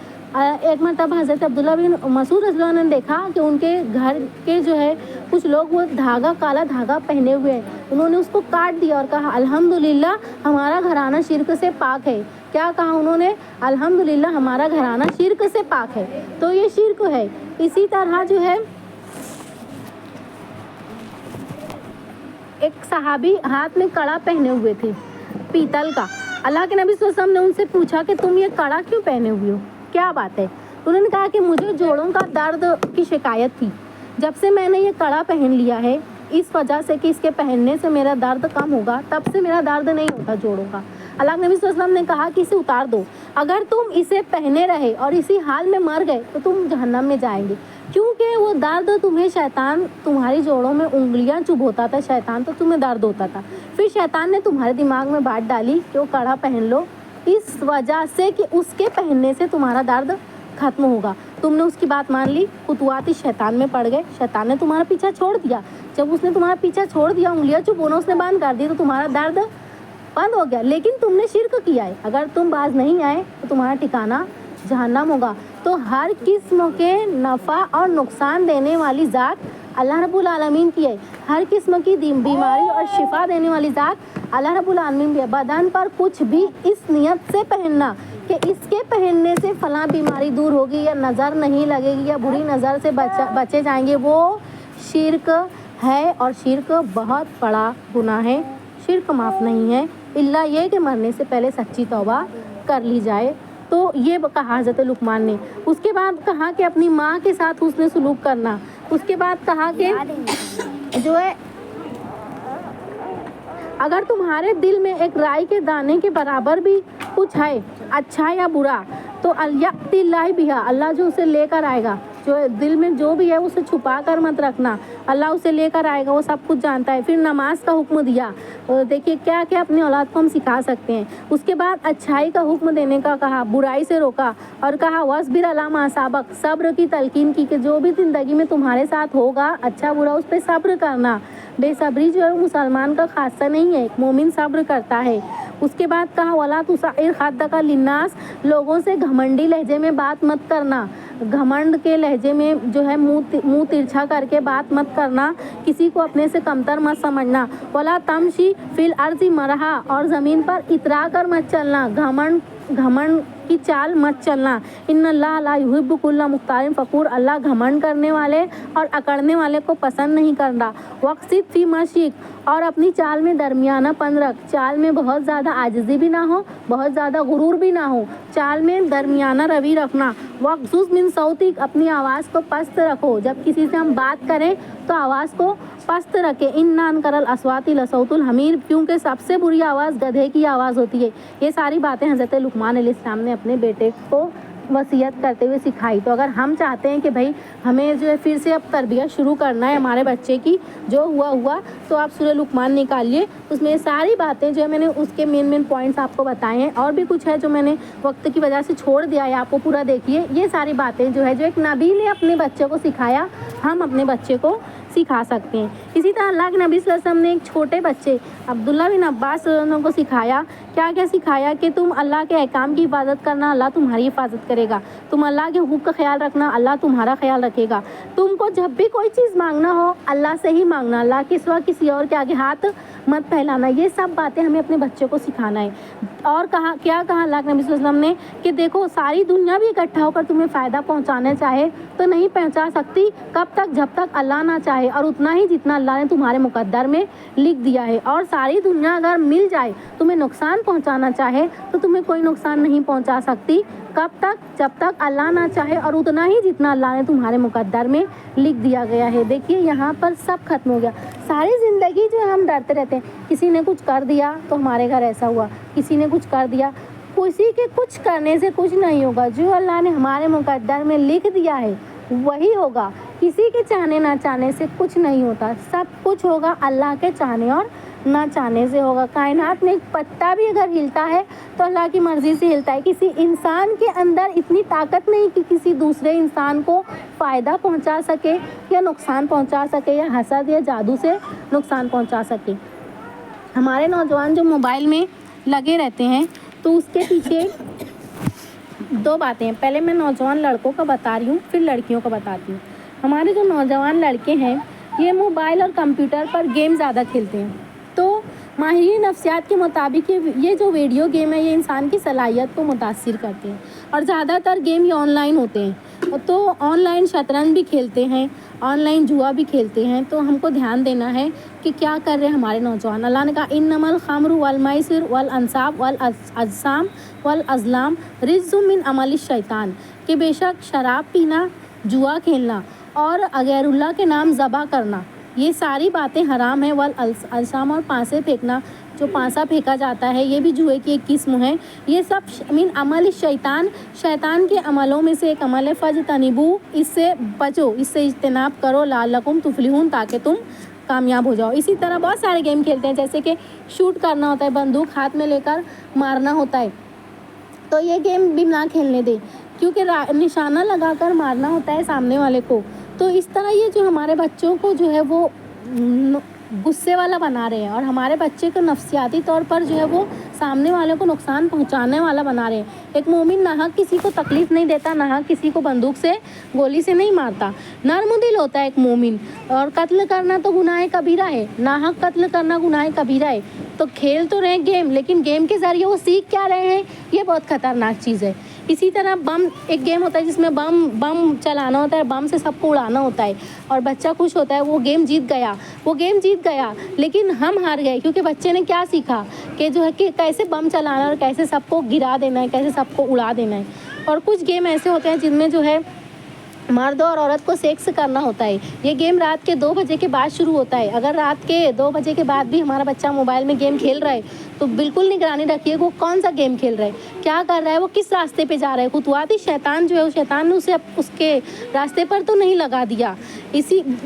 ایک مرتبہ حضرت عبداللہ بن مسعود رضی اللہ عنہ نے دیکھا کہ ان کے گھر کے جو ہے کچھ لوگ وہ کالا دھاگا پہنے ہوئے ہیں، انہوں نے اس کو کاٹ دیا اور کہا الحمدللہ ہمارا گھرانہ شرک سے پاک ہے. کیا کہا انہوں نے؟ الحمدللہ ہمارا گھرانہ شرک سے پاک ہے. تو یہ شرک ہے. اسی طرح جو ہے ایک صحابی ہاتھ میں کڑا پہنے ہوئے تھے پیتل کا. اللہ کے نبی صلی اللہ علیہ وسلم نے ان سے پوچھا کہ تم یہ کڑا کیوں پہنے ہوئے ہو، کیا بات ہے؟ انہوں نے کہا کہ مجھے جوڑوں کا درد کی شکایت تھی، جب سے میں نے یہ کڑا پہن لیا ہے اس وجہ سے کہ اس کے پہننے سے میرا درد کم ہوگا، تب سے میرا درد نہیں ہوتا جوڑوں کا. اللہ کے نبی صلی اللہ علیہ وسلم نے کہا کہ اسے اتار دو، اگر تم اسے پہنے رہے اور اسی حال میں مر گئے تو تم جہنم میں جائیں گے، کیونکہ وہ درد تمہیں شیطان تمہاری جوڑوں میں انگلیاں چبھوتا تھا، شیطان تو تمہیں درد ہوتا تھا. پھر شیطان نے تمہارے دماغ میں بات ڈالی کہ وہ کڑا پہن لو اس وجہ سے کہ اس کے پہننے سے تمہارا درد ختم ہوگا. تم نے اس کی بات مان لی, خطوات شیطان میں پڑ گئے, شیطان نے تمہارا پیچھا چھوڑ دیا. جب اس نے تمہارا پیچھا چھوڑ دیا, انگلیاں چبونا اس نے بند کر دی, تو تمہارا درد بند ہو گیا. لیکن تم نے شرک کیا ہے, اگر تم باز نہیں آئے تو تمہارا ٹھکانہ جہنم ہوگا. تو ہر قسم کے نفع اور نقصان دینے والی ذات اللہ رب العالمین کی ہے. ہر قسم کی بیماری اور شفا دینے والی ذات اللہ رب العالمین کی ہے. بدن پر کچھ بھی اس نیت سے پہننا کہ اس کے پہننے سے فلاں بیماری دور ہوگی, یا نظر نہیں لگے گی, یا بری نظر سے بچے جائیں گے, وہ شرک ہے. اور شرک بہت بڑا گناہ ہے. شرک معاف نہیں ہے الا یہ کہ مرنے سے پہلے سچی توبہ کر لی جائے. تو یہ کہا حضرت لقمان نے. اس کے بعد کہا کہ اپنی ماں کے ساتھ حسن سلوک کرنا. اس کے بعد کہا کہ جو ہے اگر تمہارے دل میں ایک رائی کے دانے کے برابر بھی کچھ ہے, اچھا یا برا, تو الیأتی اللہ بہا, اللہ جو اسے لے کر آئے گا. جو دل میں جو بھی ہے اسے چھپا کر مت رکھنا, اللہ اسے لے کر آئے گا, وہ سب کچھ جانتا ہے. پھر نماز کا حکم دیا. دیکھیے کیا کیا اپنی اولاد کو ہم سکھا سکتے ہیں. اس کے بعد اچھائی کا حکم دینے کا کہا, برائی سے روکا, اور کہا واصبر علی ما اصابک, صبر کی تلقین کی کہ جو بھی زندگی میں تمہارے ساتھ ہوگا اچھا برا اس پہ صبر کرنا. بے صبری جو ہے مسلمان کا خاصہ نہیں ہے, ایک مومن صبر کرتا ہے. اس کے بعد کہا ولا تصعر خدک للناس, لوگوں سے گھمنڈی لہجے میں بات مت کرنا. گھمنڈ کے لہجے میں جو ہے منہ ترچھا کر کے بات مت کرنا, کسی کو اپنے سے کمتر مت سمجھنا. ولا تمشی فی الارض مرحا, اور زمین پر اترا کر مت چلنا, گھمنڈ کی چال مت چلنا. ان اللہ لا یحب کل مختال فخور, اللہ گھمنڈ کرنے والے اور اکڑنے والے کو پسند نہیں کرتا. وقصد فی مشیک, اور اپنی چال میں درمیانہ پن رکھ. چال میں بہت زیادہ عاجزی بھی نہ ہو, بہت زیادہ غرور بھی نہ ہو, چال میں درمیانہ روی رکھنا. وغضض من صوتک, اپنی آواز کو پست رکھو. جب کسی سے ہم بات کریں تو آواز کو پست رکھے. ان انکر الاصوات لصوت الحمیر, کیونکہ سب سے بری آواز گدھے کی آواز ہوتی ہے. یہ ساری باتیں حضرت لقمان علیہ السلام نے اپنے بیٹے کو وصیت کرتے ہوئے سکھائی. تو اگر ہم چاہتے ہیں کہ بھائی ہمیں جو ہے پھر سے اب تربیت شروع کرنا ہے ہمارے بچے کی, جو ہوا تو آپ سورہ لقمان نکالیے. اس میں ساری باتیں جو ہے میں نے اس کے مین پوائنٹس آپ کو بتائے ہیں, اور بھی کچھ ہے جو میں نے وقت کی وجہ سے چھوڑ دیا ہے, آپ کو پورا دیکھیے. یہ ساری باتیں جو ہے جو ایک نبی نے اپنے بچے کو سکھایا, ہم اپنے بچے کو سکھا سکتے ہیں. اسی طرح اللہ کے نبی صلی اللہ علیہ وسلم نے ایک چھوٹے بچے عبداللہ بن عباس صلی اللہ علیہ وسلم کو سکھایا. کیا کیا سکھایا کہ تم اللہ کے احکام کی حفاظت کرنا, اللہ تمہاری حفاظت کرے گا. تم اللہ کے حقوق کا خیال رکھنا, اللہ تمہارا خیال رکھے گا. تم کو جب بھی کوئی چیز مانگنا ہو اللہ سے ہی مانگنا, اللہ کے سوا کسی اور کے آگے ہاتھ مت پھیلانا. یہ سب باتیں ہمیں اپنے بچوں کو سکھانا ہے. اور کیا کہا اللہ کے نبی صلی اللہ علیہ وسلم نے کہ دیکھو ساری دنیا بھی اکٹھا ہو کر تمہیں فائدہ پہنچانا چاہے تو نہیں پہنچا سکتی. کب تک؟ جب تک اللہ نہ چاہے, اور اتنا ہی جتنا اللہ نے تمہارے مقدر میں لکھ دیا ہے. اور ساری دنیا اگر مل جائے تمہیں نقصان پہنچانا چاہے تو تمہیں کوئی نقصان نہیں پہنچا سکتی. کب تک؟ جب تک اللہ نہ چاہے, اور اتنا ہی جتنا اللہ نے تمہارے مقدر میں لکھ دیا گیا ہے. دیکھیے یہاں پر سب ختم ہو گیا. ساری زندگی جو ہم ڈرتے رہتے ہیں, کسی نے کچھ کر دیا تو ہمارے گھر ایسا ہوا, کسی نے کچھ کر دیا. کسی کے کچھ کرنے سے کچھ نہیں ہوگا, جو اللہ نے ہمارے مقدر میں لکھ دیا ہے وہی ہوگا. کسی کے چاہنے نہ چاہنے سے کچھ نہیں ہوتا, سب کچھ ہوگا اللہ کے چاہنے اور نہ چاہنے سے ہوگا. کائنات میں ایک پتا بھی اگر ہلتا ہے تو اللہ کی مرضی سے ہلتا ہے. کسی انسان کے اندر اتنی طاقت نہیں کہ کسی دوسرے انسان کو فائدہ پہنچا سکے یا نقصان پہنچا سکے, یا حسد یا جادو سے نقصان پہنچا سکے. ہمارے نوجوان جو موبائل میں لگے رہتے ہیں تو اس کے پیچھے دو باتیں ہیں. پہلے میں نوجوان لڑکوں کا بتا رہی ہوں, پھر لڑکیوں کا بتاتی ہوں. ہمارے جو نوجوان لڑکے ہیں یہ موبائل اور کمپیوٹر پر گیم زیادہ کھیلتے ہیں. تو ماہرین نفسیات کے مطابق یہ جو ویڈیو گیم ہے یہ انسان کی صلاحیت کو متاثر کرتے ہیں, اور زیادہ تر گیم یہ آن لائن ہوتے ہیں. تو آن لائن شطرنج بھی کھیلتے ہیں, آن لائن جوا بھی کھیلتے ہیں. تو ہم کو دھیان دینا ہے کہ کیا کر رہے ہیں ہمارے نوجوان. اللہ نے کہا انما الخمر والمیسر والانصاب والاجسام والازلام رجس من عمل الشیطان, کہ بے شک شراب پینا, جوا کھیلنا اور غیر اللہ کے نام ذبح کرنا یہ ساری باتیں حرام ہیں. والاجسام, اور پانسے پھینکنا, جو پانسا پھینکا جاتا ہے یہ بھی جوئے کی ایک قسم ہے. یہ سب من عمل الشیطان, شیطان کے عملوں میں سے ایک عمل ہے. فاجتنبوا, اس سے بچو, اس سے اجتناب کرو. لعلکم تفلحون, تاکہ تم کامیاب ہو جاؤ. اسی طرح بہت سارے گیم کھیلتے ہیں, جیسے کہ شوٹ کرنا ہوتا ہے, بندوق ہاتھ میں لے کر مارنا ہوتا ہے. تو یہ گیم بھی نہ کھیلنے دیں، کیونکہ نشانہ لگا کر مارنا ہوتا ہے سامنے والے کو. تو اس طرح یہ جو ہمارے بچوں کو جو ہے وہ غصے والا بنا رہے ہیں، اور ہمارے بچے کو نفسیاتی طور پر جو ہے وہ سامنے والوں کو نقصان پہنچانے والا بنا رہے ہیں. ایک مومن ناحق کسی کو تکلیف نہیں دیتا، ناحق کسی کو بندوق سے گولی سے نہیں مارتا، نرم دل ہوتا ہے ایک مومن. اور قتل کرنا تو گناہ کبیرہ ہے، ناحق قتل کرنا گناہ کبیرہ ہے. تو کھیل تو رہے گیم، لیکن گیم کے ذریعے وہ سیکھ کیا رہے ہیں، یہ بہت خطرناک چیز ہے. اسی طرح بم ایک گیم ہوتا ہے جس میں بم چلانا ہوتا ہے، بم سے سب کو اڑانا ہوتا ہے، اور بچہ خوش ہوتا ہے، وہ گیم جیت گیا. لیکن ہم ہار گئے، کیونکہ بچے نے کیا سیکھا کہ جو ہے کہ کیسے بم چلانا اور کیسے سب کو گرا دینا ہے، کیسے سب کو اڑا دینا ہے. اور کچھ گیم ایسے ہوتے ہیں جن میں جو ہے مرد اور عورت کو سیکس کرنا ہوتا ہے. یہ گیم رات کے 2 بجے کے بعد شروع ہوتا ہے. اگر رات کے 2 بجے کے بعد بھی ہمارا بچہ موبائل میں گیم کھیل رہا ہے تو بالکل نگرانی رکھیے وہ کون سا گیم کھیل رہا ہے، کیا کر رہا ہے، وہ کس راستے پہ جا رہا ہے. خطواتی شیطان جو ہے، شیطان نے اسے اس کے راستے پر تو نہیں لگا دیا.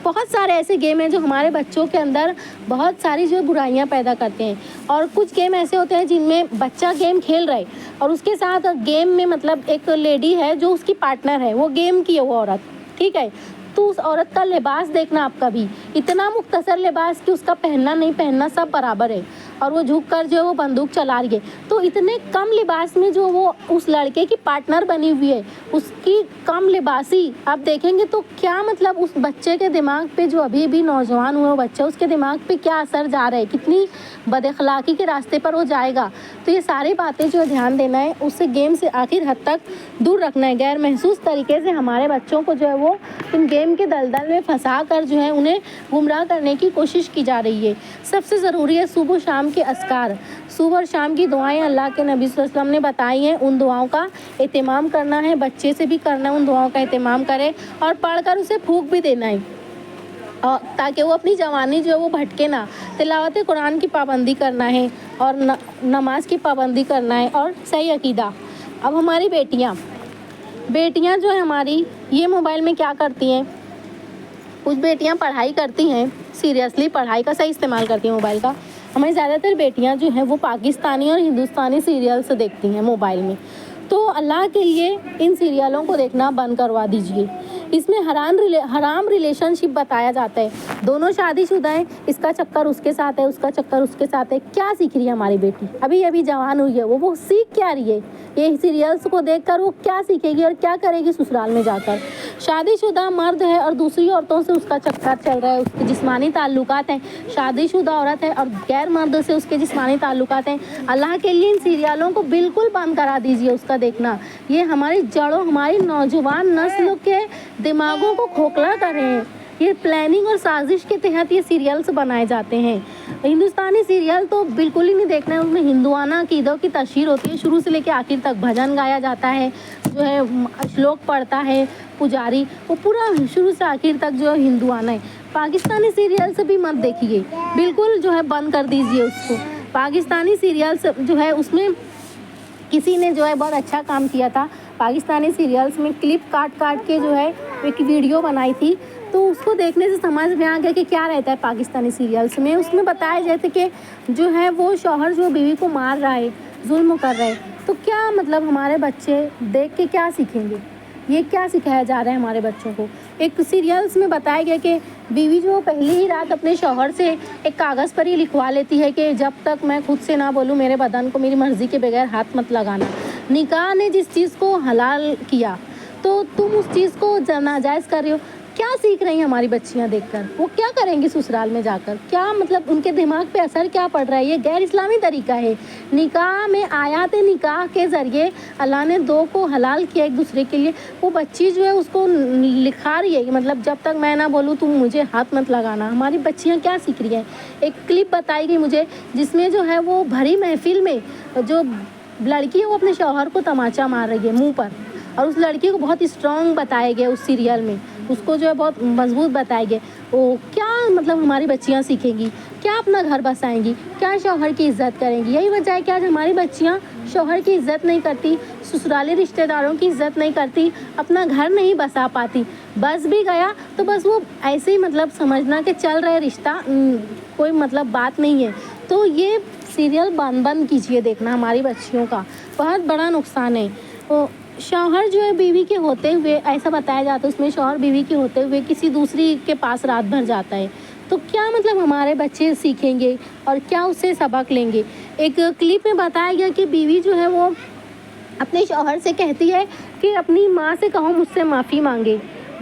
بہت سارے ایسے گیم ہیں جو ہمارے بچوں کے اندر بہت ساری جو برائیاں پیدا کرتے ہیں. اور کچھ گیم ایسے ہوتے ہیں جن میں بچہ گیم کھیل رہا ہے اور اس کے ساتھ گیم میں مطلب ایک لیڈی ہے جو اس کی پارٹنر ہے، وہ گیم کی ہے وہ عورت، ٹھیک ہے. تو اس عورت کا لباس دیکھنا آپ کا بھی اتنا مختصر لباس کہ اس کا پہننا نہیں پہننا سب برابر ہے، اور وہ جھک کر جو ہے وہ بندوق چلا رہی ہے. تو اتنے کم لباس میں جو وہ اس لڑکے کی پارٹنر بنی ہوئی ہے، اس کی کم لباسی آپ دیکھیں گے تو کیا مطلب اس بچے کے دماغ پہ، جو ابھی بھی نوجوان ہوا بچہ، اس کے دماغ پہ کیا اثر جا رہا ہے، کتنی بد اخلاقی کے راستے پر وہ جائے گا. تو یہ ساری باتیں جو دھیان دینا ہے، اس سے گیم سے آخر حد تک دور رکھنا ہے. غیر محسوس طریقے سے ہمارے بچوں کو جو ہے وہ ان گیم کے دلدل میں پھنسا کر جو ہے انہیں گمراہ کرنے کی کوشش کی جا رہی ہے. سب سے ضروری ہے صبح و شام کے اذکار، صبح اور شام کی دعائیں اللہ کے نبی صلی اللہ علیہ وسلم نے بتائی ہیں، ان دعاؤں کا اہتمام کرنا ہے. بچے سے بھی کرنا ہے، ان دعاؤں کا اہتمام کرے اور پڑھ کر اسے پھونک بھی دینا ہے تاکہ وہ اپنی جوانی جو ہے وہ بھٹکے نہ. تلاوت قرآن کی پابندی کرنا ہے اور نماز کی پابندی کرنا ہے اور صحیح عقیدہ. اب ہماری بیٹیاں جو ہے ہماری، یہ موبائل میں کیا کرتی ہیں، کچھ بیٹیاں پڑھائی کرتی ہیں، سیریسلی پڑھائی کا صحیح استعمال کرتی ہیں موبائل کا. ہماری زیادہ تر بیٹیاں جو ہیں وہ پاکستانی اور ہندوستانی سیریلس دیکھتی ہیں موبائل میں. تو اللہ کے لیے ان سیریلوں کو دیکھنا بند کروا دیجیے. اس میں حرام ریلیشن شپ بتایا جاتا ہے. دونوں شادی شدہ ہیں، اس کا چکر اس کے ساتھ ہے، اس کا چکر اس کے ساتھ ہے. کیا سیکھ رہی ہے ہماری بیٹی، ابھی جوان ہوئی ہے، وہ سیکھ کیا رہی ہے، یہ سیریلس کو دیکھ کر وہ کیا سیکھے گی اور کیا کرے گی سسرال میں جا کر. شادی شدہ مرد ہے اور دوسری عورتوں سے اس کا چکر چل رہا ہے، اس کے جسمانی تعلقات ہیں. شادی شدہ عورت ہے اور غیر مرد سے اس کے جسمانی تعلقات ہیں. اللہ کے لیے ان سیریلوں کو بالکل بند کرا دیجیے اس کا دیکھنا. یہ ہماری جڑوں، ہماری نوجوان نسل کے دماغوں کو کھوکھلا کر رہے ہیں. یہ پلاننگ اور سازش کے تحت یہ سیریلز بنائے جاتے ہیں. ہندوستانی سیریل تو بالکل ہی نہیں دیکھنا ہے. ان میں ہندوانہ عقیدوں کی تشہیر ہوتی ہے، شروع سے لے کے آخر تک بھجن گایا جاتا ہے، جو ہے شلوک پڑھتا ہے پجاری، وہ پورا شروع سے آخر تک جو ہے ہندوانہ ہے. پاکستانی سیریلس بھی مت دیکھیے، بالکل جو ہے بند کر دیجیے اس کو. پاکستانی سیریلس جو ہے اس میں کسی نے جو ہے بہت اچھا کام کیا تھا. پاکستانی سیریلس میں کلپ کاٹ کے جو ہے ایک ویڈیو بنائی تھی، تو اس کو دیکھنے سے سمجھ میں آ گیا کہ کیا رہتا ہے پاکستانی سیریلس میں. اس میں بتایا جاتا ہے کہ جو ہے وہ شوہر جو بیوی کو مار رہا ہے، ظلم کر رہا ہے، تو کیا مطلب ہمارے بچے دیکھ کے کیا سیکھیں گے، یہ کیا سکھایا جا رہا ہے ہمارے بچوں کو. ایک سیریلس میں بتایا گیا کہ بیوی جو پہلی ہی رات اپنے شوہر سے ایک کاغذ پر ہی لکھوا لیتی ہے کہ جب تک میں خود سے نہ بولوں میرے بدن کو میری مرضی کے بغیر ہاتھ مت لگانا. نکاح نے جس چیز کو حلال کیا تو تم اس چیز کو ناجائز کر رہی ہو. کیا سیکھ رہی ہیں ہماری بچیاں دیکھ کر، وہ کیا کریں گی سسرال میں جا کر، کیا مطلب ان کے دماغ پہ اثر کیا پڑ رہا ہے. یہ غیر اسلامی طریقہ ہے. نکاح میں آیات نکاح کے ذریعے اللہ نے دو کو حلال کیا ایک دوسرے کے لیے. وہ بچی جو ہے اس کو لکھا رہی ہے کہ مطلب جب تک میں نہ بولوں تم مجھے ہاتھ مت لگانا. ہماری بچیاں کیا سیکھ رہی ہیں. ایک کلپ بتائی گئی مجھے جس میں جو ہے وہ بھری محفل میں جو لڑکی ہے وہ اپنے شوہر کو تماچا مار رہی ہے منہ پر، اور اس لڑکی کو بہت اسٹرانگ بتایا گیا اس سیریل میں، اس کو جو ہے بہت مضبوط بتایا گیا. وہ کیا مطلب ہماری بچیاں سیکھیں گی، کیا اپنا گھر بسائیں گی، کیا شوہر کی عزت کریں گی. یہی وجہ ہے کہ آج ہماری بچیاں شوہر کی عزت نہیں کرتی، سسرالی رشتہ داروں کی عزت نہیں کرتی، اپنا گھر نہیں بسا پاتی. بس بھی گیا تو بس وہ ایسے ہی مطلب سمجھنا کہ چل رہے رشتہ، کوئی مطلب بات نہیں ہے. تو یہ سیریل بند کیجیے دیکھنا ہماری بچیوں کا. بہت بڑا نقصان ہے. وہ شوہر جو ہے بیوی کے ہوتے ہوئے، ایسا بتایا جاتا ہے اس میں، شوہر بیوی کے ہوتے ہوئے کسی دوسری کے پاس رات بھر جاتا ہے تو کیا مطلب ہمارے بچے سیکھیں گے اور کیا اس سے سبق لیں گے. ایک کلپ میں بتایا گیا کہ بیوی جو ہے وہ اپنے شوہر سے کہتی ہے کہ اپنی ماں سے کہو مجھ سے معافی مانگے.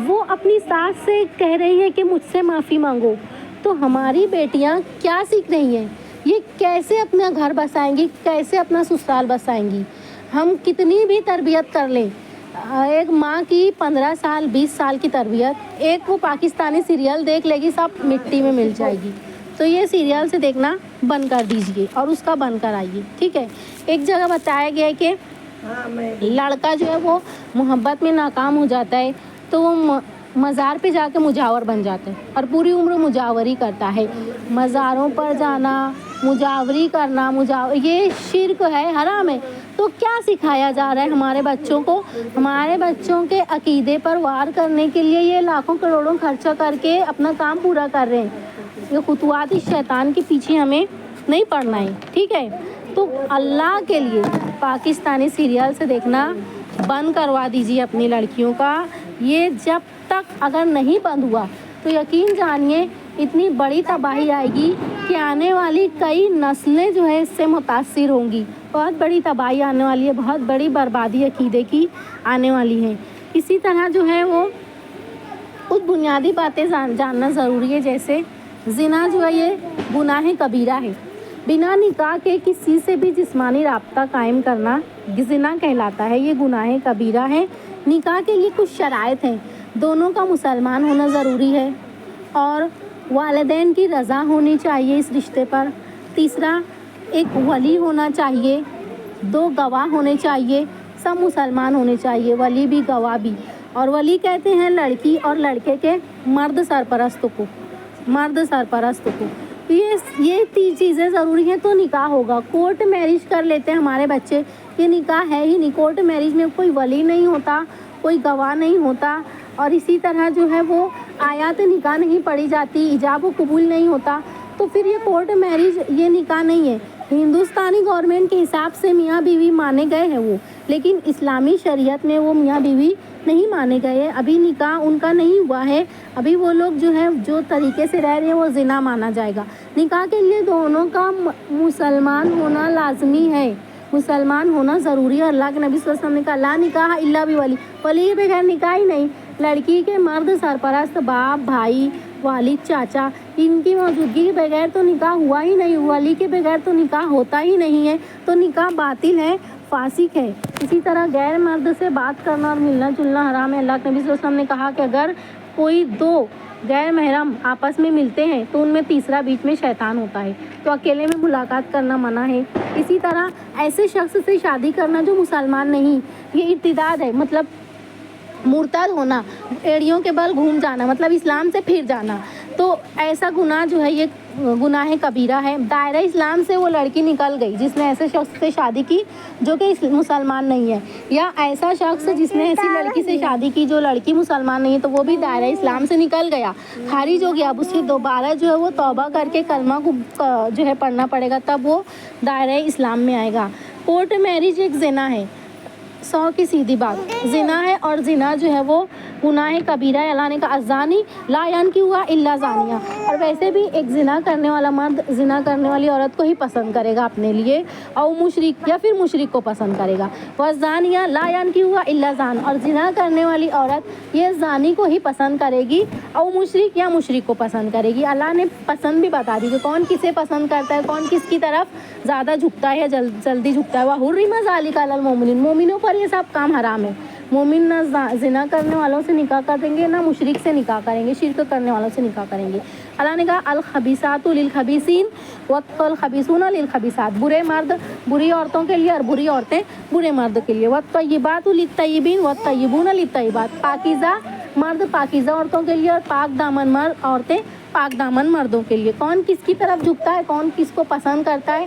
وہ اپنی ساس سے کہہ رہی ہے کہ مجھ سے معافی مانگو. تو ہماری بیٹیاں کیا سیکھ رہی ہیں؟ یہ کیسے اپنا گھر بسائیں گی، کیسے اپنا سسرال بسائیں گی؟ ہم کتنی بھی تربیت کر لیں، ایک ماں کی 15 سال 20 سال کی تربیت ایک وہ پاکستانی سیریل دیکھ لے گی، سب مٹی میں مل جائے گی. تو یہ سیریل سے دیکھنا بند کر دیجیے اور اس کا بند کرائیے. ٹھیک ہے. ایک جگہ بتایا گیا ہے کہ لڑکا جو ہے وہ محبت میں ناکام ہو جاتا ہے تو وہ مزار پہ جا کے مجاور بن جاتا ہے اور پوری عمر مجاوری کرتا ہے. مزاروں پر جانا، مجاوری کرنا، یہ شرک ہے، حرام ہے. تو کیا سکھایا جا رہا ہے ہمارے بچوں کو؟ ہمارے بچوں کے عقیدے پر وار کرنے کے لیے یہ لاکھوں کروڑوں خرچہ کر کے اپنا کام پورا کر رہے ہیں. یہ خطوات شیطان کے پیچھے ہمیں نہیں پڑنا ہے. ٹھیک ہے. تو اللہ کے لیے پاکستانی سیریل سے دیکھنا بند کروا دیجیے اپنی لڑکیوں کا. یہ جب تک اگر نہیں بند ہوا تو یقین جانیے اتنی بڑی تباہی آئے گی کہ آنے والی کئی نسلیں جو ہے اس سے متاثر ہوں گی. بہت بڑی تباہی آنے والی ہے، بہت بڑی بربادی عقیدے کی آنے والی ہے. اسی طرح جو ہے وہ کچھ بنیادی باتیں جاننا ضروری ہے. جیسے زنا جو ہے یہ گناہ کبیرہ ہے. بنا نکاح کے کسی سے بھی جسمانی رابطہ قائم کرنا زنا کہلاتا ہے. یہ گناہ کبیرہ ہے. نکاح کے لیے کچھ شرائط ہیں. دونوں کا مسلمان ہونا ضروری ہے اور والدین کی رضا ہونی چاہیے اس رشتے پر. تیسرا، ایک ولی ہونا چاہیے. 2 گواہ ہونے چاہیے. سب مسلمان ہونے چاہیے، ولی بھی گواہ بھی. اور ولی کہتے ہیں لڑکی اور لڑکے کے مرد سرپرست کو. یہ 3 چیزیں ضروری ہیں تو نکاح ہوگا. کورٹ میرج کر لیتے ہیں ہمارے بچے، یہ نکاح ہے ہی نہیں. کورٹ میرج میں کوئی ولی نہیں ہوتا، کوئی گواہ نہیں ہوتا، اور اسی طرح جو ہے وہ آیات نکاح نہیں پڑھی جاتی، ایجاب و قبول نہیں ہوتا. تو پھر یہ کورٹ میرج یہ نکاح نہیں ہے. ہندوستانی گورنمنٹ کے حساب سے میاں بیوی مانے گئے ہیں وہ، لیکن اسلامی شریعت میں وہ میاں بیوی نہیں مانے گئے ہیں. ابھی نکاح ان کا نہیں ہوا ہے. ابھی وہ لوگ جو ہے جو طریقے سے رہ رہے ہیں وہ زنا مانا جائے گا. نکاح کے لیے دونوں کا مسلمان ہونا لازمی ہے، مسلمان ہونا ضروری ہے. اللہ کے نبی صلی اللہ علیہ وسلم نے کہا لا نکاح الا بولی، ولی کے بغیر نکاح ہی نہیں. لڑکی کے مرد سرپرست، باپ، بھائی، والد، چاچا، ان کی موجودگی کے بغیر تو نکاح ہوا ہی نہیں. ولی کے بغیر تو نکاح ہوتا ہی نہیں ہے. تو نکاح باطل ہے، فاسق ہے. اسی طرح غیر مرد سے بات کرنا اور ملنا جلنا حرام ہے. اللہ کے نبی صلی اللہ علیہ وسلم نے کہا کہ اگر کوئی 2 غیر محرم آپس میں ملتے ہیں تو ان میں تیسرا بیچ میں شیطان ہوتا ہے. تو اکیلے میں ملاقات کرنا منع ہے. اسی طرح ایسے شخص سے شادی کرنا جو مسلمان نہیں، یہ ارتداد ہے. مطلب مرتد ہونا، ایڑیوں کے بل گھوم جانا، مطلب اسلام سے پھر جانا. تو ایسا گناہ جو ہے یہ گناہ کبیرہ ہے. دائرہ اسلام سے وہ لڑکی نکل گئی جس نے ایسے شخص سے شادی کی جو کہ مسلمان نہیں ہے، یا ایسا شخص جس نے ایسی لڑکی سے شادی کی جو لڑکی مسلمان نہیں ہے، تو وہ بھی دائرہ اسلام سے نکل گیا، خارج ہو گیا. اب اسے دوبارہ جو ہے وہ توبہ کر کے کلمہ کو جو ہے پڑھنا پڑے گا، تب وہ دائرہ اسلام میں آئے گا. کورٹ میرج ایک زنا ہے، 100 کی سیدھی بات زنا ہے. اور زنا جو ہے وہ گناہ کبیرہ ہے. اللہ نے کہا الزانی لا ينکح الا زانیہ. اور ویسے بھی ایک زنا کرنے والا مرد زنا کرنے والی عورت کو ہی پسند کرے گا اپنے لیے، اور مشرک یا پھر مشرک کو پسند کرے گا. والزانیہ لا ينکح الا زان. اور زنا کرنے والی عورت یہ زانی کو ہی پسند کرے گی اور مشرک یا مشرک کو پسند کرے گی. اللہ نے پسند بھی بتا دی کہ کون کسے پسند کرتا ہے، کون کس کی طرف زیادہ جھکتا ہے یا جلدی جھکتا ہے. وحرم ذلک علی المؤمنین. مومنوں پر یہ سب کام حرام ہے. مومن نہ زنا کرنے والوں سے نکاح کر دیں گے، نہ مشرک سے نکاح کریں گے، شرک کرنے والوں سے نکاح کریں گے. اللہ نے کہا الخبیثات للخبیثین والخبیثون للخبیثات. برے مرد بری عورتوں کے لیے اور بری عورتیں برے مرد کے لیے. والطیبات للطیبین والطیبون للطیبات. پاکیزہ مرد پاکیزہ عورتوں کے لیے اور پاک دامن مرد عورتیں پاک دامن مردوں کے لیے. کون کس کی طرف جھکتا ہے، کون کس کو پسند کرتا ہے،